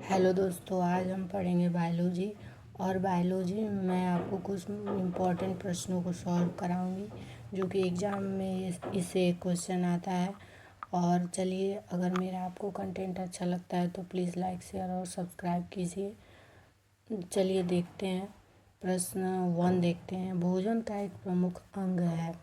Hello दोस्तों, आज हम पढ़ेंगे बायोलॉजी। और बायोलॉजी में मैं आपको कुछ इम्पोर्टेंट प्रश्नों को सॉल्व कराऊंगी जो कि एग्ज़ाम में इससे एक क्वेश्चन आता है। और चलिए, अगर मेरा आपको कंटेंट अच्छा लगता है तो प्लीज़ लाइक शेयर और सब्सक्राइब कीजिए। चलिए देखते हैं। प्रश्न 1 देखते हैं। भोजन का एक प्रमुख अंग है।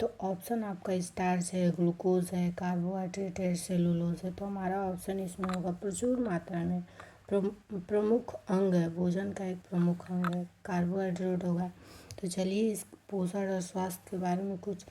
तो ऑप्शन आपका स्टार्च है, ग्लूकोज है, कार्बोहाइड्रेट है, सेलुलोज है। तो हमारा ऑप्शन इसमें होगा प्रचुर मात्रा में। प्रमुख अंग है, भोजन का एक प्रमुख अंग है, कार्बोहाइड्रेट होगा। तो चलिए इस पोषण और स्वास्थ्य के बारे में कुछ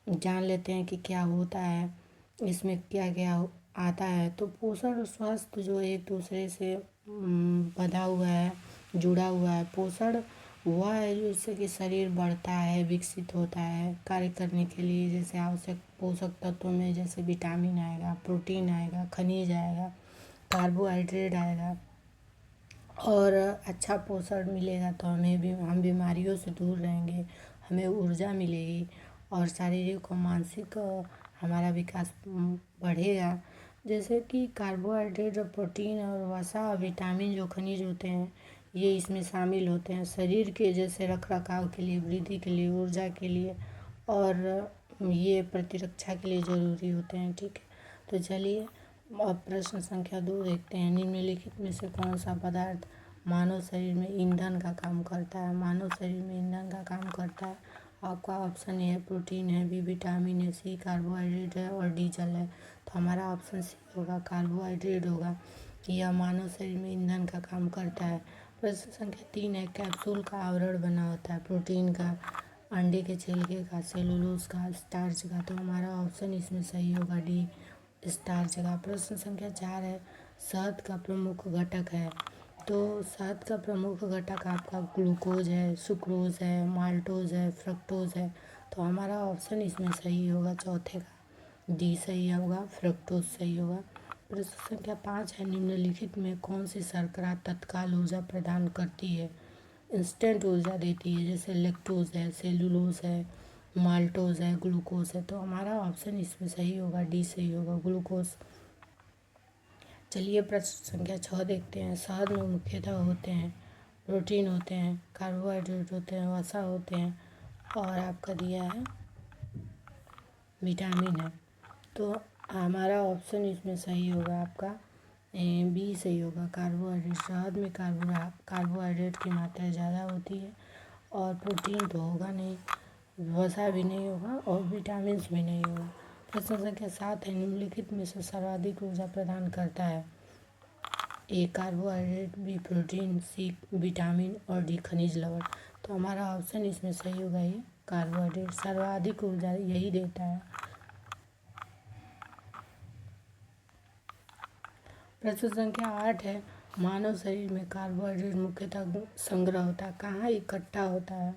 जान लेते हैं कि क्या होता है, इसमें क्या क्या आता है। तो पोषण और स्वास्थ्य जो एक दूसरे से बंधा हुआ है, जुड़ा हुआ है। पोषण वह है जिससे कि शरीर बढ़ता है, विकसित होता है कार्य करने के लिए। जैसे आवश्यक पोषक तत्वों में जैसे विटामिन आएगा, प्रोटीन आएगा, खनिज आएगा, कार्बोहाइड्रेट आएगा। और अच्छा पोषण मिलेगा तो हम बीमारियों से दूर रहेंगे, हमें ऊर्जा मिलेगी और शारीरिक और मानसिक हमारा विकास बढ़ेगा। जैसे कि कार्बोहाइड्रेट और प्रोटीन और वसा और विटामिन जो खनिज होते हैं, ये इसमें शामिल होते हैं शरीर के जैसे रख रखाव के लिए, वृद्धि के लिए, ऊर्जा के लिए और ये प्रतिरक्षा के लिए ज़रूरी होते हैं। ठीक है, तो चलिए अब प्रश्न संख्या 2 देखते हैं। निम्नलिखित में से कौन सा पदार्थ मानव शरीर में ईंधन का काम करता है? मानव शरीर में ईंधन का काम करता है। आपका ऑप्शन ए है प्रोटीन है, बी विटामिन है, सी कार्बोहाइड्रेट है और डी जल है। तो हमारा ऑप्शन सी होगा, कार्बोहाइड्रेट होगा। यह मानव शरीर में ईंधन का काम करता है। प्रश्न संख्या 3 है। कैप्सूल का आवरण बना होता है प्रोटीन का, अंडे के छिलके का, सेलुलोज का, स्टार्च का। तो हमारा ऑप्शन इसमें सही होगा, डी स्टार्च का। प्रश्न संख्या 4 है। शहद का प्रमुख घटक है। तो शहद का प्रमुख घटक आपका ग्लूकोज है, सुक्रोज है, माल्टोज है, फ्रक्टोज है। तो हमारा ऑप्शन इसमें सही होगा, चौथे का डी सही होगा, फ्रक्टोज सही होगा। प्रश्न संख्या 5 है। निम्नलिखित में कौन सी शर्करा तत्काल ऊर्जा प्रदान करती है, इंस्टेंट ऊर्जा देती है? जैसे लैक्टोज है, सेलुलोज है, माल्टोज है, ग्लूकोज है। तो हमारा ऑप्शन इसमें सही होगा, डी सही होगा, ग्लूकोज। चलिए प्रश्न संख्या 6 देखते हैं। शहद में मुख्यतः होते हैं प्रोटीन होते हैं, कार्बोहाइड्रेट होते हैं, वसा होते हैं और आपका दिया है विटामिन है। तो हमारा ऑप्शन इसमें सही होगा, आपका बी सही होगा, कार्बोहाइड्रेट। शहद में कार्बोहाइड्रेट की मात्रा ज़्यादा होती है और प्रोटीन तो होगा नहीं, वसा भी नहीं होगा और विटामिन भी नहीं होगा। प्रश्न संख्या 7 है। निम्नलिखित में से सर्वाधिक ऊर्जा प्रदान करता है? A carbohydrate, B protein, C vitamin और डी खनिज लवण। तो हमारा ऑप्शन इसमें सही होगा, ये कार्बोहाइड्रेट सर्वाधिक ऊर्जा यही देता है। प्रश्न संख्या 8 है। मानव शरीर में कार्बोहाइड्रेट मुख्यतः संग्रह होता है, कहाँ इकट्ठा होता है?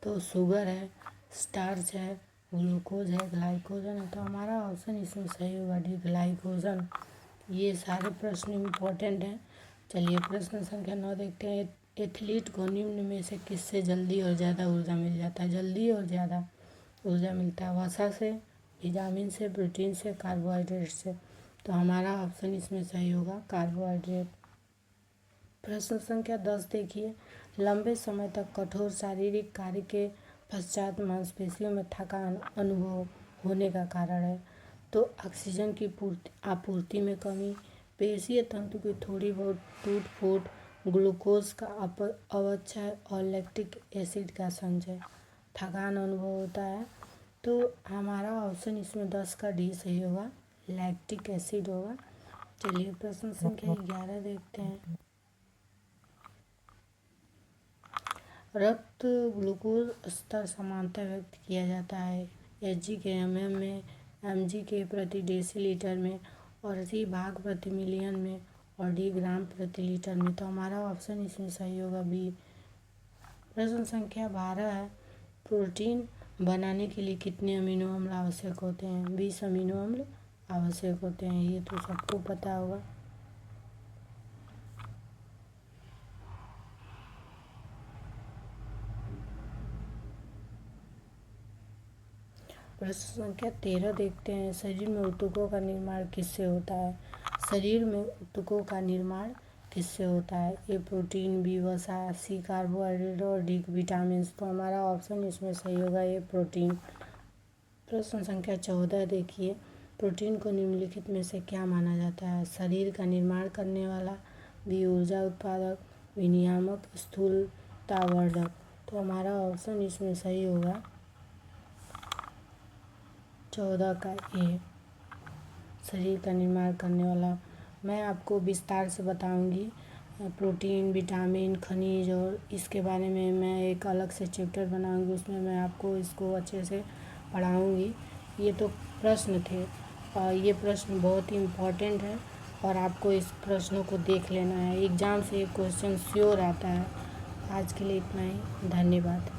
तो शुगर है, स्टार्च है, ग्लूकोज है, ग्लाइकोजन है। तो हमारा ऑप्शन इसमें सही होगा, डी ग्लाइकोजन। ये सारे प्रश्न इम्पोर्टेंट हैं। चलिए प्रश्न संख्या 9 देखते हैं। एथलीट को निम्न में से किससे जल्दी और ज़्यादा ऊर्जा मिल जाता है? जल्दी और ज़्यादा ऊर्जा मिलता है वसा से, विटामिन से, प्रोटीन से, कार्बोहाइड्रेट से। तो हमारा ऑप्शन इसमें सही होगा, कार्बोहाइड्रेट। प्रश्न संख्या 10 देखिए। लंबे समय तक कठोर शारीरिक कार्य के पश्चात मांसपेशियों में थकान अनुभव होने का कारण है? तो ऑक्सीजन की आपूर्ति में कमी, पेशीय तंतु की थोड़ी बहुत टूट फूट, ग्लूकोज का अवक्षय और लैक्टिक एसिड का संचय, थकान अनुभव होता है। तो हमारा ऑप्शन इसमें 10 का डी सही होगा, लैक्टिक एसिड होगा। चलिए प्रश्न संख्या 11 देखते हैं। रक्त ग्लूकोज स्तर समानता व्यक्त किया जाता है एच.जी. के एम.एम. में, एम.जी. के प्रति डेसीलीटर में और सी भाग प्रति मिलियन में और डी ग्राम प्रति लीटर में। तो हमारा ऑप्शन इसमें सही होगा, बी। प्रश्न संख्या 12 है। प्रोटीन बनाने के लिए कितने अमीनो अम्ल आवश्यक होते हैं? 20 अमीनो अम्ल आवश्यक होते हैं, ये तो सबको पता होगा। प्रश्न संख्या 13 देखते हैं। शरीर में ऊतकों का निर्माण किससे होता है? शरीर में ऊतकों का निर्माण किससे होता है? ए प्रोटीन, बी वसा, सी कार्बोहाइड्रेट और डी विटामिन। तो हमारा ऑप्शन इसमें सही होगा ए प्रोटीन। प्रश्न संख्या 14 देखिए, प्रोटीन को निम्नलिखित में से क्या माना जाता है? शरीर का निर्माण करने वाला, बी ऊर्जा उत्पादक, विनियामक, स्थूलतावर्धक। तो हमारा ऑप्शन इसमें सही होगा 14 का ए, शरीर का निर्माण करने वाला। मैं आपको विस्तार से बताऊंगी प्रोटीन, विटामिन, खनिज और इसके बारे में मैं एक अलग से चैप्टर बनाऊंगी, उसमें मैं आपको इसको अच्छे से पढ़ाऊंगी। ये तो प्रश्न थे और ये प्रश्न बहुत ही इम्पोर्टेंट है और आपको इस प्रश्नों को देख लेना है। एग्ज़ाम से एक क्वेश्चन श्योर आता है। आज के लिए इतना ही, धन्यवाद।